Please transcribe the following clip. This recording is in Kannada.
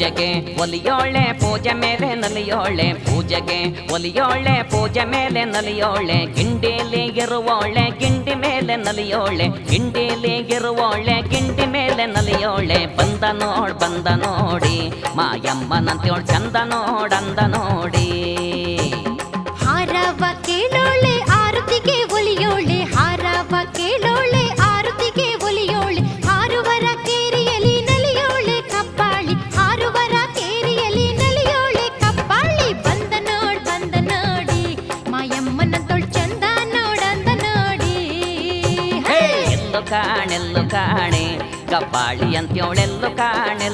ಪೂಜೆಗೆ ಒಲಿಯೋಳೆ ಪೂಜೆ ಮೇಲೆ ನಲಿಯೋಳೆ ಪೂಜೆಗೆ ಒಲಿಯೋಳೆ ಪೂಜೆ ಮೇಲೆ ನಲಿಯೋಳೆ ಗಿಂಡಿಲಿ ಇರುವೋಳೆ ಗಿಂಡಿ ಮೇಲೆ ನಲಿಯೋಳೆ ಗಿಂಡಿಲಿ ಇರುವೋಳೆ ಗಿಂಡಿ ಮೇಲೆ ನಲಿಯೋಳೆ ಬಂದ ನೋಡಿ ಮಾಯಮ್ಮನಂತ್ಯೋಳ್ ಚಂದ ನೋಡಂದ ನೋಡಿ ಹಾರವ ಕೇಳೋಳೆ ಆರತಿಗೆ ಒಲಿಯೋಳೆ ಹಾರವ ಕೇಳೋಳೆ ಆರತಿಗೆ ಒಲಿಯೋಳೆ ಹಾರುವರ ಕೇರಿಯಲಿ ನಲಿಯೋಳೆ ಕಪ್ಪಾಳಿ ಹಾರುವರ ಕೇರಿಯಲಿ ನಲಿಯೋಳೆ ಕಪ್ಪಾಳಿ ಬಂದ ನೋಡಿ ಮಾಯಮ್ಮನಂತೋಳ್ ಚಂದ ನೋಡಂದ ನೋಡಿ ಎಲ್ಲು ಕಾಣೆ ಕಪ್ಪಾಳಿ ಅಂತ್ಯೋಳೆಲ್ಲು ಕಾಣೆ